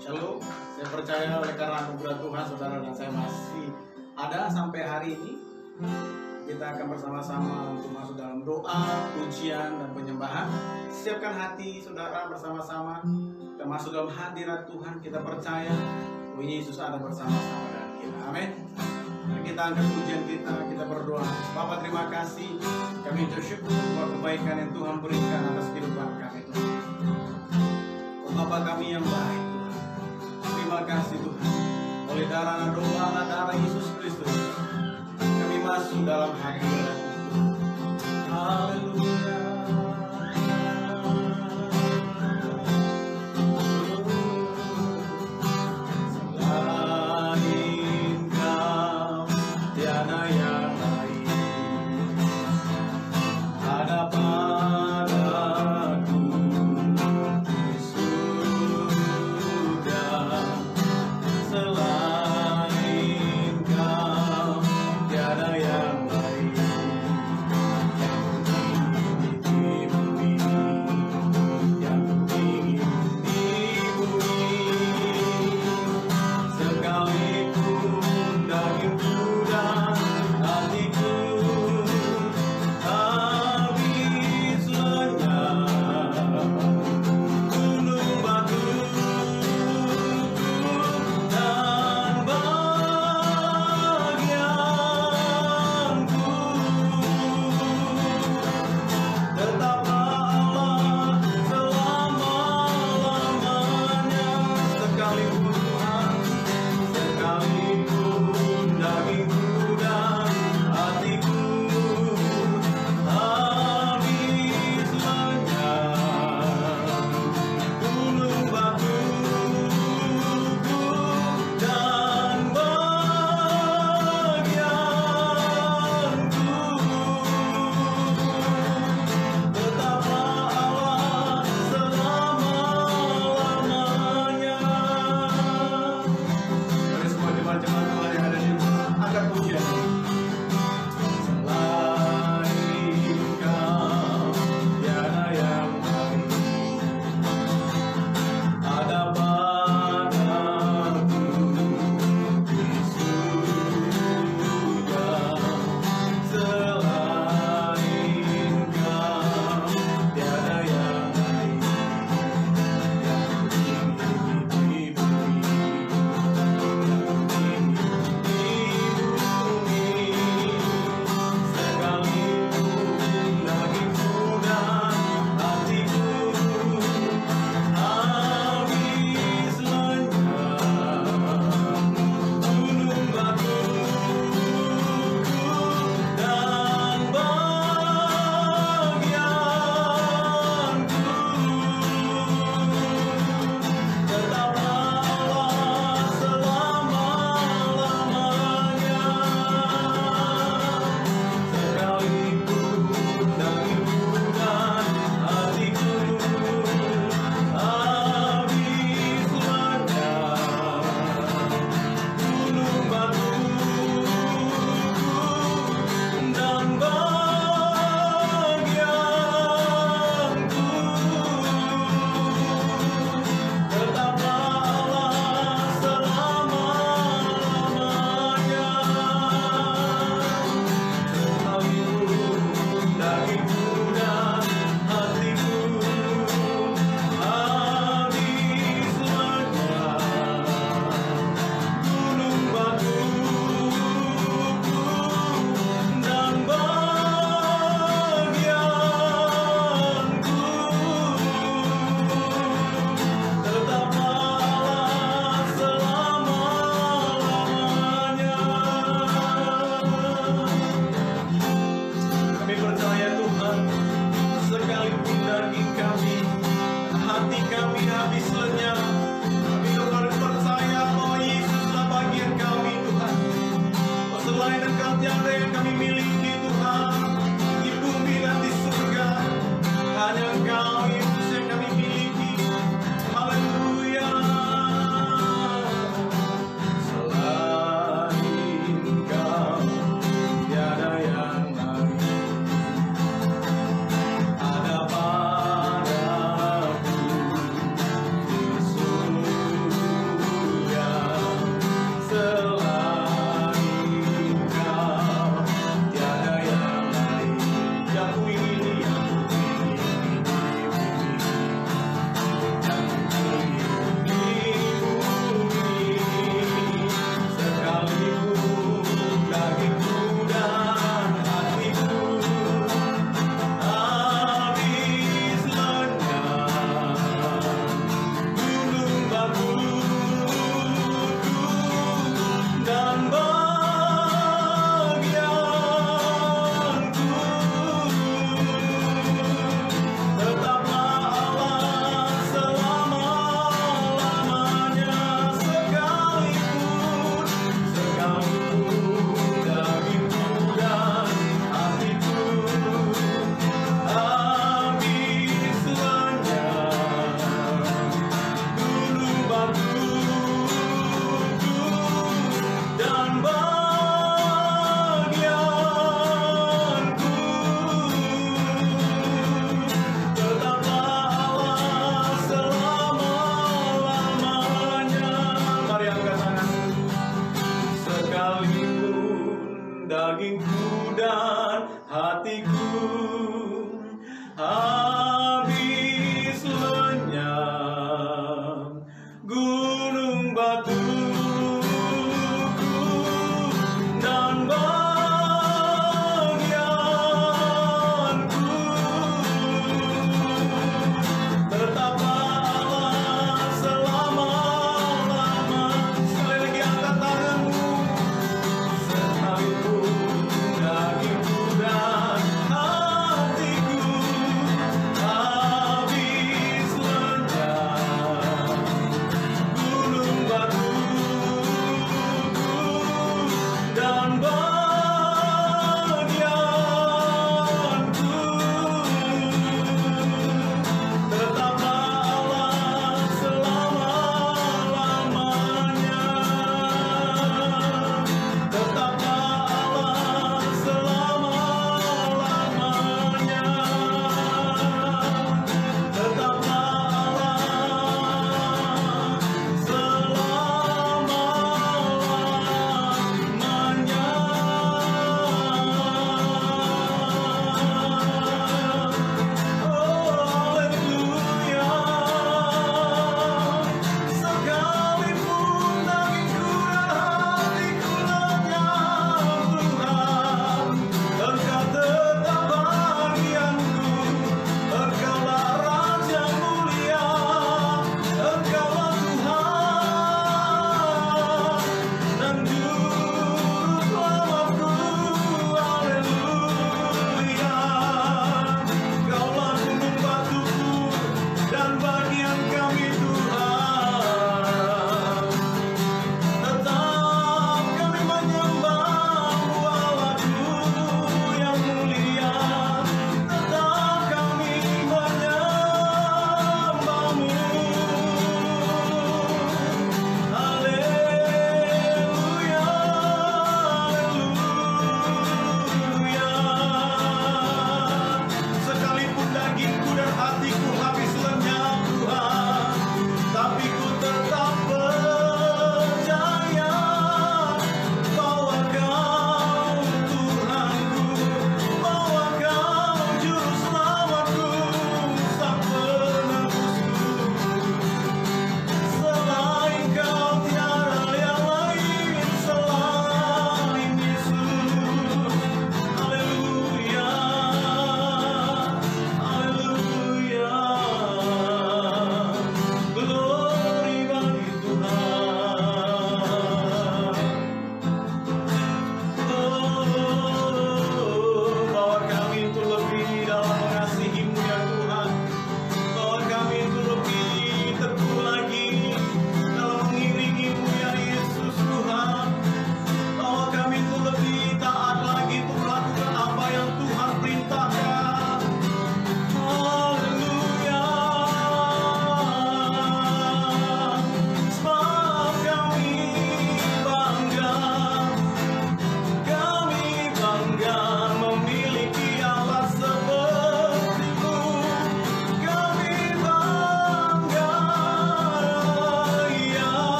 Shalom, saya percaya oleh karena anugerah Tuhan, saudara dan saya masih ada sampai hari ini. Kita akan bersama-sama untuk masuk dalam doa, pujian, dan penyembahan. Siapkan hati saudara bersama-sama. Kita masuk dalam hadirat Tuhan. Kita percaya bahwa Yesus ada bersama-sama dengan kita. Amin. Mari kita angkat pujian kita berdoa. Bapa, terima kasih. Kami bersyukur buat kebaikan yang Tuhan berikan atas kehidupan kami. Oh Bapa kami yang baik, Tuhan. Terima kasih Tuhan. Oleh darah doa darah Yesus Kristus, kami masuk dalam hadirat. Haleluya.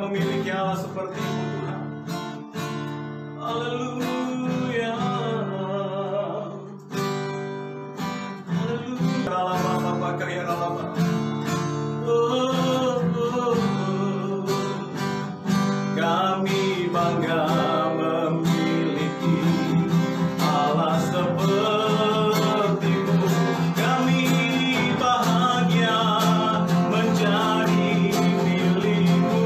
memiliki Allah seperti-Mu Tuhan. Haleluya. Haleluya. Ralama Bapa kaya ralama. Kami bangga memiliki Allah seperti-Mu. Kami bahagia menjadi milik-Mu.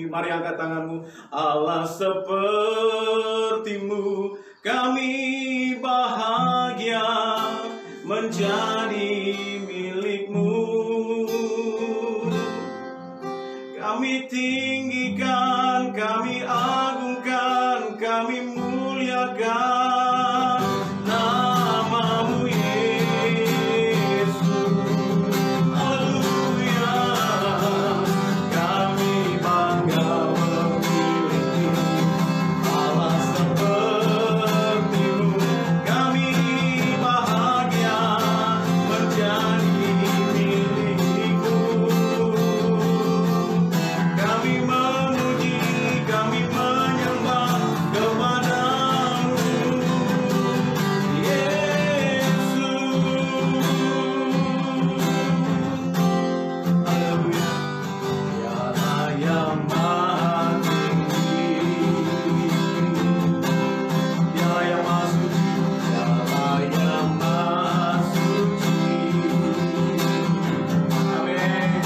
Mari angkat tanganmu. Allah sepertimu, kami bahagia menjadi milikmu. Kami tinggikan, kami agungkan, kami muliakan namamu Yesus. Haleluya. Kami bangga memiliki Allah sepertimu. Kami bahagia menjadi milikmu. Kami memuji, kami menyembah kepadamu Yesus. Haleluya. Dialah yang maha tinggi, Dialah yang maha suci, Dialah yang maha suci. Amin.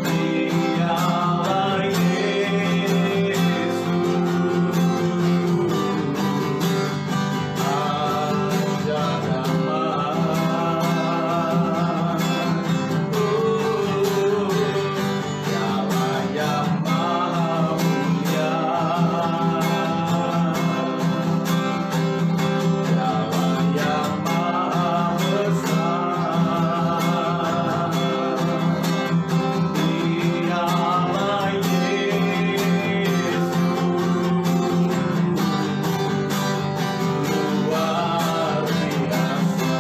Dialah Yesus, Raja damai. Dialah yang maha mulia, Dialah yang maha besar. Dialah Yesus, luar biasa.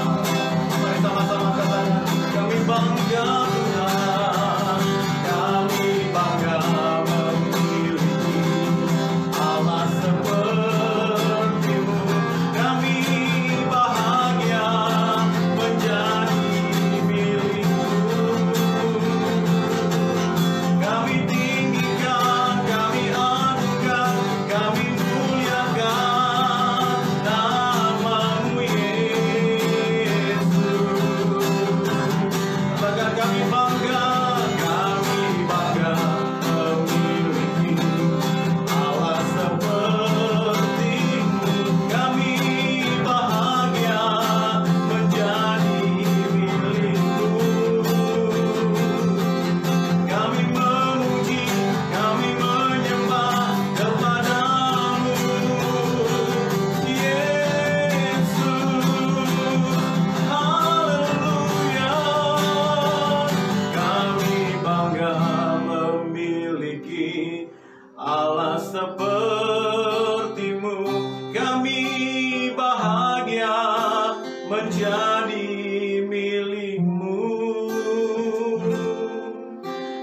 Mari sama-sama katakan, kami bangga Tuhan, kami bangga memiliki Allah sepertimu. Kami bahagia menjadi milikmu. Kami tinggikan, kami agungkan, kami muliakan namamu Yesus. Katakan kami bangga memiliki Allah sepertimu. Kami bahagia menjadi milikmu. Kami memuji, kami menyembah kepadamu Yesus. Haleluya. Kami bangga memiliki Allah sepertimu. Kami bahagia menjadi milikmu.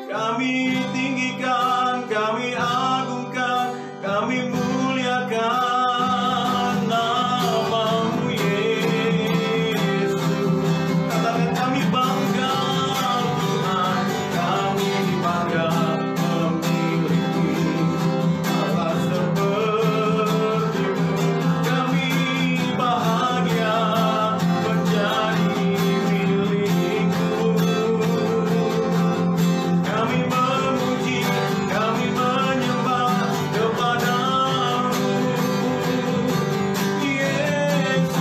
Kami tinggikan, kami agungkan, kami muliakan namamu Yesus. Katakan kami bangga Tuhan, kami bangga memiliki Allah sepertimu. Kami bahagia menjadi milikmu. Kami memuji, kami menyembah kepadamu Yesus.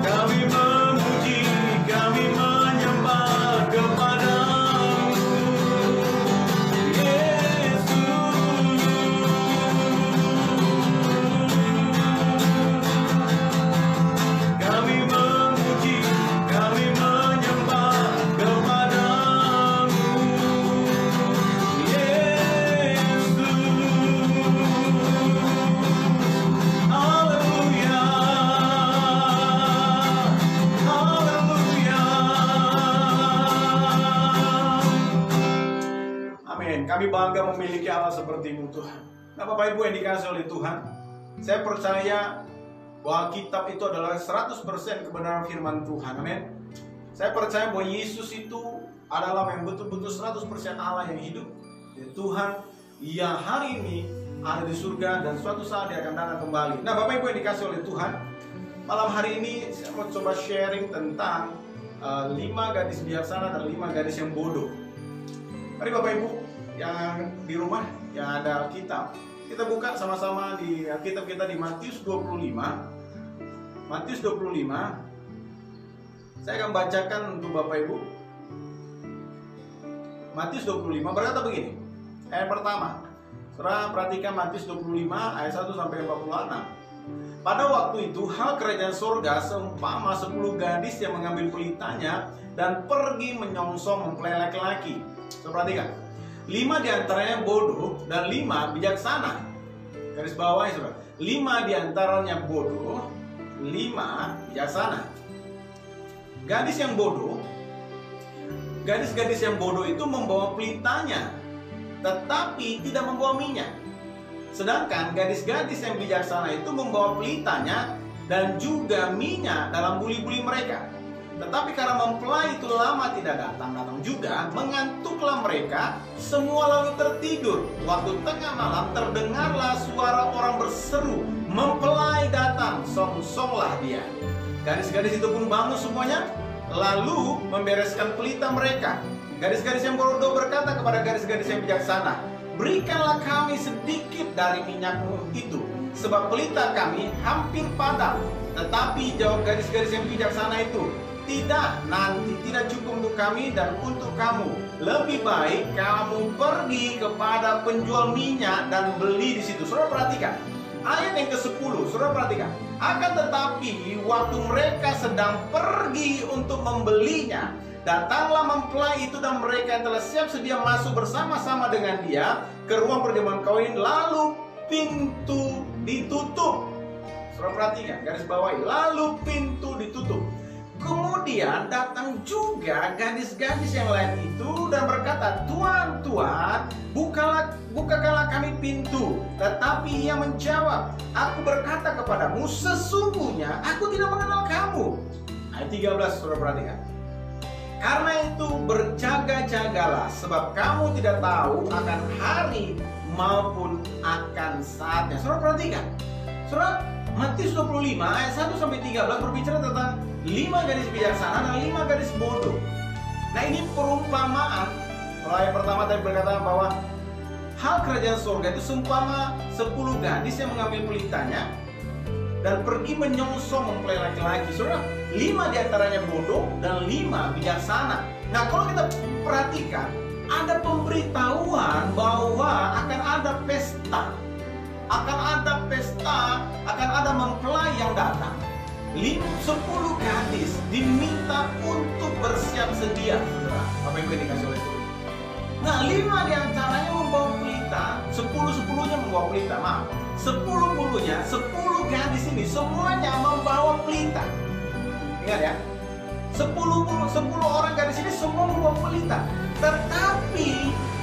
Kami memuji, kami menyembah kepadamu Yesus. Kami memuji, kami menyembah kepadamu Yesus. Haleluya. Haleluya. Amin. Kami bangga memiliki Allah sepertimu Tuhan. Nah Bapak Ibu yang dikasihi oleh Tuhan, saya percaya bahwa kitab itu adalah 100% kebenaran firman Tuhan. Amin. Saya percaya bahwa Yesus itu adalah yang betul-betul 100% Allah yang hidup. Dan Tuhan yang hari ini ada di surga dan suatu saat dia akan datang kembali. Nah Bapak Ibu yang dikasihi oleh Tuhan, malam hari ini saya mau coba sharing tentang 5 gadis bijaksana dan 5 gadis yang bodoh. Mari Bapak Ibu yang di rumah yang ada Alkitab, kita buka sama-sama di Alkitab kita di Matius 25. Matius 25. Saya akan bacakan untuk Bapak Ibu. Matius 25 berkata begini. Ayat pertama. Saudara perhatikan Matius 25 ayat 1 sampai 46. Pada waktu itu hal kerajaan surga seumpama 10 gadis yang mengambil pelitanya dan pergi menyongsong mempelai laki-laki. Saudara perhatikan. 5 diantaranya bodoh dan 5 bijaksana. Garis bawah ya saudara. 5 diantaranya bodoh, 5 bijaksana. Gadis yang bodoh, gadis-gadis yang bodoh itu membawa pelitanya, tetapi tidak membawa minyak. Sedangkan gadis-gadis yang bijaksana itu membawa pelitanya dan juga minyak dalam buli-buli mereka. Tetapi karena mempelai itu lama tidak datang juga, mengantuklah mereka, semua lalu tertidur. Waktu tengah malam terdengarlah suara orang berseru, mempelai datang, song-songlah dia. Gadis-gadis itu pun bangun semuanya, lalu membereskan pelita mereka. Gadis-gadis yang bodoh berkata kepada gadis-gadis yang bijaksana, berikanlah kami sedikit dari minyakmu itu, sebab pelita kami hampir padam. Tetapi jawab gadis-gadis yang bijaksana itu, tidak, nanti tidak cukup untuk kami dan untuk kamu. Lebih baik kamu pergi kepada penjual minyak dan beli di situ. Saudara perhatikan, ayat yang ke-10, saudara perhatikan. Akan tetapi waktu mereka sedang pergi untuk membelinya, datanglah mempelai itu dan mereka yang telah siap sedia masuk bersama-sama dengan dia ke ruang perjamuan kawin, lalu pintu ditutup. Saudara perhatikan, garis bawahi, lalu pintu ditutup. Kemudian datang juga gadis-gadis yang lain itu dan berkata, Tuan, Tuan, bukakanlah kami pintu. Tetapi ia menjawab, aku berkata kepadamu, sesungguhnya aku tidak mengenal kamu. Ayat 13, saudara perhatikan. Karena itu berjaga-jagalah, sebab kamu tidak tahu akan hari maupun akan saatnya. Saudara perhatikan. Saudara, Matius 25 ayat 1 sampai 13 berbicara tentang 5 gadis bijaksana dan 5 gadis bodoh. Nah, ini perumpamaan. Kalau ayat pertama tadi berkata bahwa hal kerajaan surga itu seumpama 10 gadis yang mengambil pelitanya dan pergi menyongsong mempelai laki-laki. Saudara, 5 diantaranya bodoh dan 5 bijaksana. Nah, kalau kita perhatikan, ada pemberitahuan bahwa akan ada pesta. Akan ada mempelai yang datang. 10 gadis diminta untuk bersiap sedia, saudara. Bapak Ibu dikasih oleh Tuhan. Nah, 5 diantaranya membawa pelita, 10-10-nya membawa pelita. Maaf, 10 gadis ini semuanya membawa pelita. Ingat ya, 10 orang gadis ini semua membawa pelita. Tetapi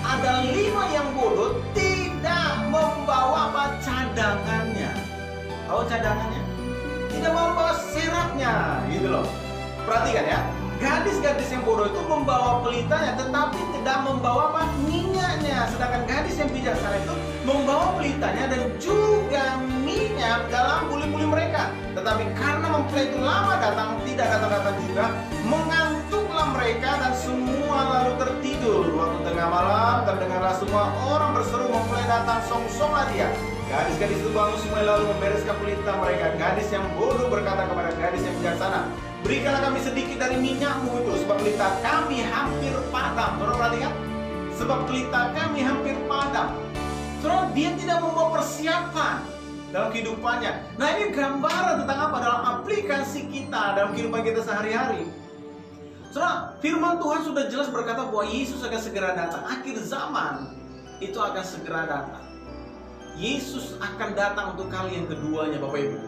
ada 5 yang bodoh tidak membawa cadangannya. Tahu cadangannya? Tidak membawa sirapnya, gitu loh. Perhatikan ya, gadis-gadis yang bodoh itu membawa pelitanya, tetapi tidak membawa minyaknya. Sedangkan gadis yang bijaksana itu membawa pelitanya dan juga minyak dalam buli-buli mereka. Tetapi karena mempelai itu lama datang, tidak datang-datang juga, mengantuklah mereka dan semua lalu tertidur. Waktu tengah malam terdengarlah semua orang berseru, mempelai datang, song-songlah dia. Gadis-gadis itu bangun semua lalu membereskan pelita mereka. Gadis yang bodoh berkata kepada gadis yang bijaksana, berikanlah kami sedikit dari minyakmu itu, sebab pelita kami hampir padam. Saudara perhatikan, sebab pelita kami hampir padam. Saudara, dia tidak membawa persiapan dalam kehidupannya. Nah, ini gambaran tentang apa dalam aplikasi kita dalam kehidupan kita sehari-hari. Saudara, firman Tuhan sudah jelas berkata bahwa Yesus akan segera datang. Akhir zaman itu akan segera datang. Yesus akan datang untuk kali yang keduanya, Bapak Ibu.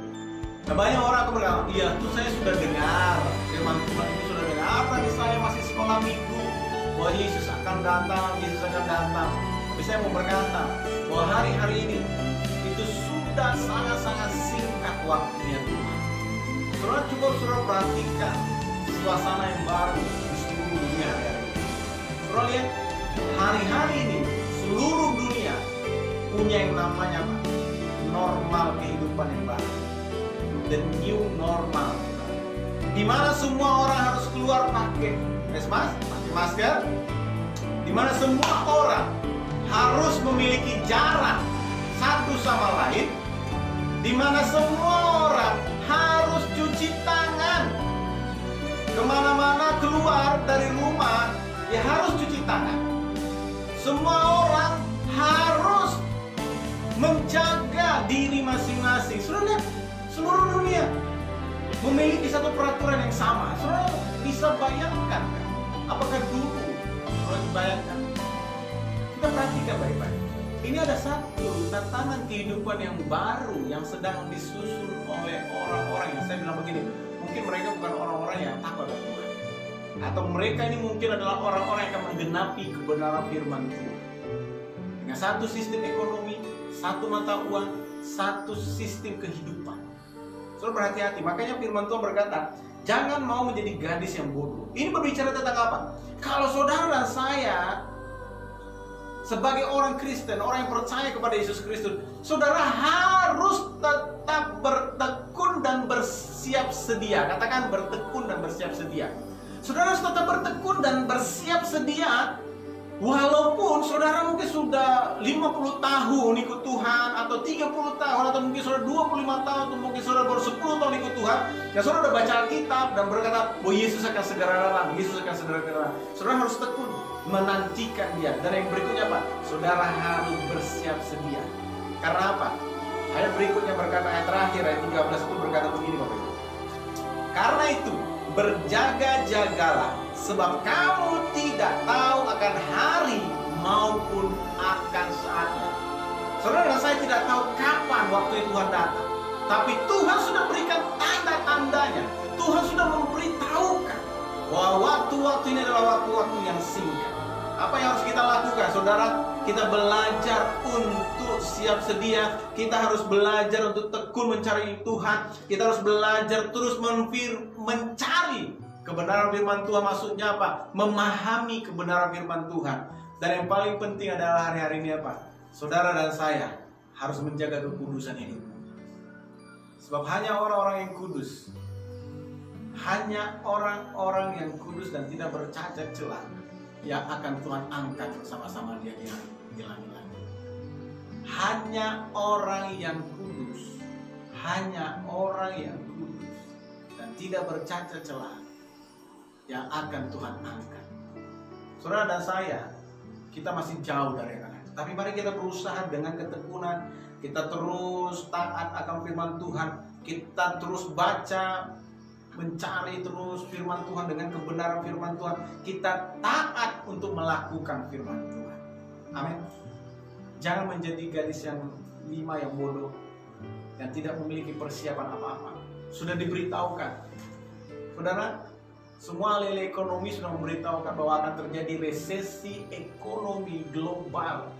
Nah, banyak orang akan berkata, iya itu saya sudah dengar, firman Tuhan itu sudah dengar, tadi saya masih sekolah minggu bahwa Yesus akan datang, Yesus akan datang. Tapi saya mau berkata bahwa hari-hari ini itu sudah sangat-sangat singkat waktunya Tuhan. Saudara, coba saudara perhatikan suasana yang baru di seluruh dunia hari-hari ini. Saudara lihat, hari-hari ini seluruh dunia punya yang namanya apa? Normal kehidupan yang baru. The new normal. di mana semua orang harus keluar pakai masker, di mana semua orang harus memiliki jarak satu sama lain, di mana semua orang harus cuci tangan. Kemana-mana keluar dari rumah, ya harus cuci tangan. Semua orang harus menjaga diri masing-masing. Saudara, seluruh dunia memiliki satu peraturan yang sama. Saudara bisa bayangkan, apakah dulu kalau dibayangkan? Kita perhatikan baik-baik. Ini ada satu tantangan kehidupan yang baru yang sedang disusun oleh orang-orang yang saya bilang begini. Mungkin mereka bukan orang-orang yang takut kepada Tuhan, atau mereka ini mungkin adalah orang-orang yang akan menggenapi kebenaran firman Tuhan dengan satu sistem ekonomi, satu mata uang, satu sistem kehidupan. Saudara berhati-hati. Makanya firman Tuhan berkata, jangan mau menjadi gadis yang bodoh. Ini berbicara tentang apa? Kalau saudara dan saya sebagai orang Kristen, orang yang percaya kepada Yesus Kristus, saudara harus tetap bertekun dan bersiap sedia. Katakan bertekun dan bersiap sedia. Saudara harus tetap bertekun dan bersiap sedia. Walaupun saudara mungkin sudah 50 tahun ikut Tuhan, atau 30 tahun, atau mungkin saudara 25 tahun, atau mungkin saudara baru 10 tahun ikut Tuhan, ya saudara sudah baca Alkitab dan berkata, oh Yesus akan segera datang, Yesus akan segera datang. Saudara harus tekun menantikan dia. Dan yang berikutnya apa? Saudara harus bersiap sedia. Karena apa? Ayat berikutnya berkata, ayat terakhir, ayat 13 itu berkata begini Bapak Ibu. Karena itu, berjaga-jagalah, sebab kamu tidak tahu akan hari maupun akan saatnya. Saudara dan saya tidak tahu kapan waktu Tuhan datang, tapi Tuhan sudah berikan tanda-tandanya. Tuhan sudah memberitahukan bahwa waktu-waktu ini adalah waktu-waktu yang singkat. Apa yang harus kita lakukan, saudara? Kita belajar untuk siap sedia. Kita harus belajar untuk tekun mencari Tuhan. Kita harus belajar terus mencari kebenaran firman Tuhan. Maksudnya apa? Memahami kebenaran firman Tuhan. Dan yang paling penting adalah hari-hari ini apa? Saudara dan saya harus menjaga kekudusan hidup. Sebab hanya orang-orang yang kudus, hanya orang-orang yang kudus dan tidak bercacat celah yang akan Tuhan angkat bersama-sama dia di langit-langit. Hanya orang yang kudus, hanya orang yang kudus dan tidak bercacat celah yang akan Tuhan angkat. Saudara dan saya, kita masih jauh dari yang lain. Tapi mari kita berusaha dengan ketekunan. Kita terus taat akan firman Tuhan. Kita terus baca, mencari terus firman Tuhan dengan kebenaran firman Tuhan. Kita taat untuk melakukan firman Tuhan. Amin. Jangan menjadi gadis yang yang bodoh, yang tidak memiliki persiapan apa-apa. Sudah diberitahukan, saudara, semua ahli ekonomi sudah memberitahukan bahwa akan terjadi resesi ekonomi global.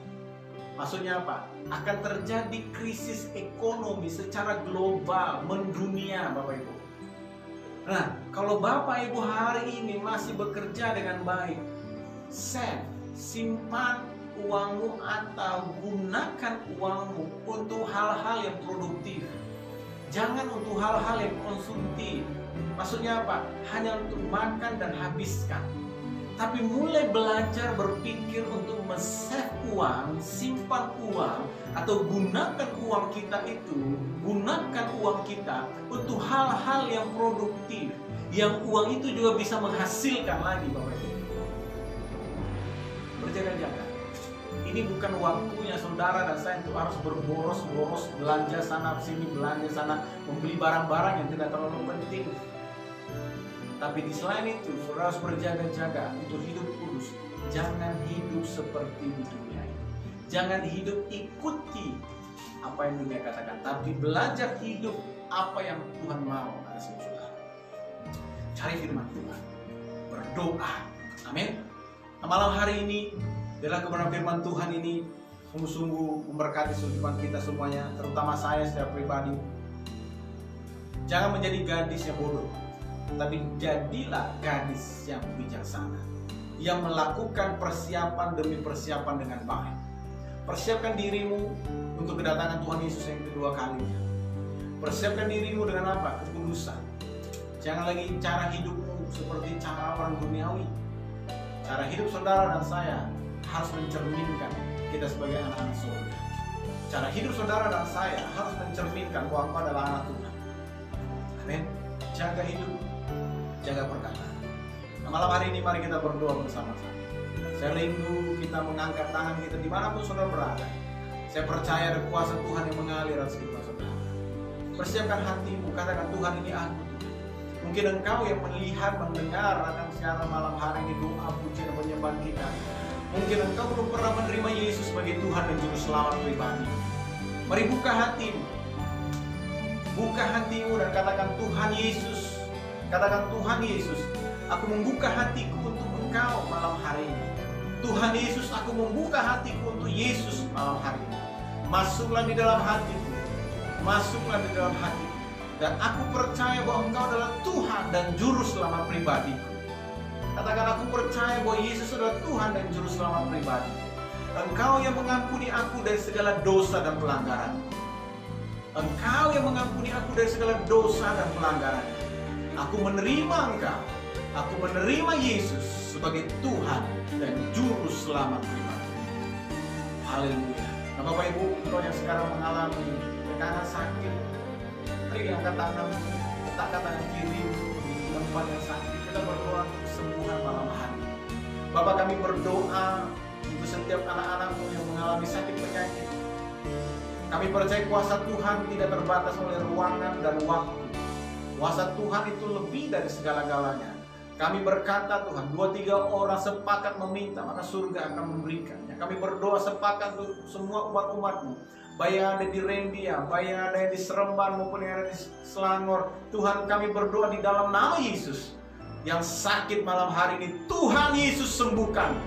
Maksudnya apa? Akan terjadi krisis ekonomi secara global, mendunia, Bapak Ibu. Nah, kalau Bapak Ibu hari ini masih bekerja dengan baik, simpan uangmu atau gunakan uangmu untuk hal-hal yang produktif. Jangan untuk hal-hal yang konsumtif. Maksudnya apa? Hanya untuk makan dan habiskan. Tapi mulai belajar berpikir untuk men-save uang, simpan uang, atau gunakan uang kita itu, gunakan uang kita untuk hal-hal yang produktif, yang uang itu juga bisa menghasilkan lagi, Bapak Ibu. Berjaga-jaga. Ini bukan waktunya saudara dan saya untuk harus berboros-boros, belanja sana sini, belanja sana, membeli barang-barang yang tidak terlalu penting. Tapi di selain itu, saudara harus berjaga-jaga untuk hidup kudus. Jangan hidup seperti di dunia ini. Jangan hidup ikuti apa yang dunia katakan, tapi belajar hidup apa yang Tuhan mau atas saudara. Cari firman Tuhan, berdoa. Amin. Nah, malam hari ini, adalah kebenaran firman Tuhan ini sungguh-sungguh memberkati kehidupan kita semuanya, terutama saya secara pribadi. Jangan menjadi gadis yang bodoh, tapi jadilah gadis yang bijaksana, yang melakukan persiapan demi persiapan dengan baik. Persiapkan dirimu untuk kedatangan Tuhan Yesus yang kedua kalinya. Persiapkan dirimu dengan apa? Kekudusan. Jangan lagi cara hidupmu seperti cara orang duniawi. Cara hidup saudara dan saya harus mencerminkan kita sebagai anak-anak surga. Cara hidup saudara dan saya harus mencerminkan bahwa engkau adalah anak Tuhan. Amin. Jaga hidup, jaga perkataan. Nah, malam hari ini mari kita berdoa bersama-sama. Saya rindu kita mengangkat tangan kita dimanapun saudara berada. Saya percaya ada kuasa Tuhan yang mengalir atas kehidupan saudara. Persiapkan hatimu, katakan Tuhan ini aku Tuhan. Mungkin engkau yang melihat, mendengar akan siaran malam hari ini doa, pujian dan penyembahan kita. Mungkin engkau belum pernah menerima Yesus sebagai Tuhan dan Juru Selamat pribadi. Mari buka hatimu. Buka hatimu dan katakan Tuhan Yesus. Katakan Tuhan Yesus, aku membuka hatiku untuk engkau malam hari ini. Tuhan Yesus, aku membuka hatiku untuk Yesus malam hari ini. Masuklah di dalam hatiku. Masuklah di dalam hatiku. Dan aku percaya bahwa engkau adalah Tuhan dan Juru Selamat pribadiku. Katakan aku percaya bahwa Yesus adalah Tuhan dan Juru Selamat pribadi. Engkau yang mengampuni aku dari segala dosa dan pelanggaran. Engkau yang mengampuni aku dari segala dosa dan pelanggaran. Aku menerima engkau. Aku menerima Yesus sebagai Tuhan dan Juru Selamat pribadi. Haleluya. Nah Bapak Ibu, engkau yang sekarang mengalami tekanan sakit, mari angkat tangan, letakkan tangan kiri di tempat yang sakit. Kita berdoa untuk kesembuhan malam hari. Bapak, kami berdoa untuk setiap anak-anakmu yang mengalami sakit penyakit. Kami percaya kuasa Tuhan tidak terbatas oleh ruangan dan waktu. Kuasa Tuhan itu lebih dari segala-galanya. Kami berkata Tuhan, 2-3 orang sepakat meminta, maka surga akan memberikannya. Kami berdoa sepakat untuk semua umat-umatmu, baik yang ada di Rendia, baik yang ada di Seremban maupun yang ada di Selangor. Tuhan, kami berdoa di dalam nama Yesus. Yang sakit malam hari ini, Tuhan Yesus sembuhkan.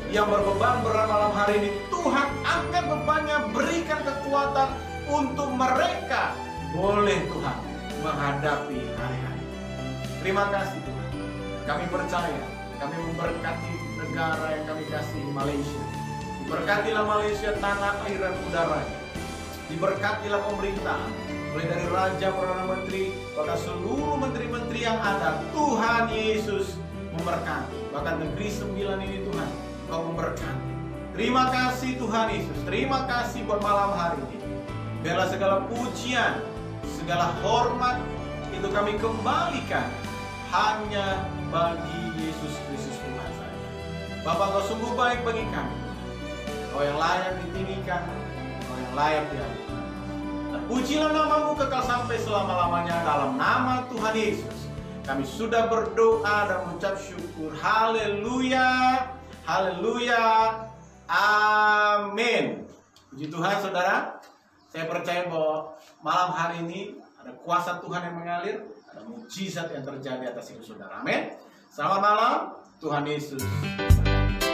Yang berbeban berat malam hari ini, Tuhan angkat bebannya, berikan kekuatan untuk mereka boleh Tuhan menghadapi hari-hari. Terima kasih Tuhan. Kami percaya, kami memberkati negara yang kami kasih, Malaysia. Diberkatilah Malaysia, tanah, air, dan udaranya. Diberkatilah pemerintahan, mulai dari Raja, Perdana Menteri, bahkan seluruh menteri-menteri yang ada. Tuhan Yesus memberkati. Bahkan negeri 9 ini Tuhan, Kau memberkati. Terima kasih Tuhan Yesus. Terima kasih buat malam hari ini. Biarlah segala pujian, segala hormat itu kami kembalikan hanya bagi Yesus Kristus Tuhan saja. Bapak, Kau sungguh baik bagi kami. Kau yang layak ditinggikan, Kau yang layak diagung. Dan pujilah namamu kekal sampai selama-lamanya. Dalam nama Tuhan Yesus kami sudah berdoa dan mengucap syukur. Haleluya, haleluya, amin. Puji Tuhan saudara. Saya percaya bahwa malam hari ini ada kuasa Tuhan yang mengalir, ada mukjizat yang terjadi atas hidup saudara. Amin. Selamat malam, Tuhan Yesus berkati.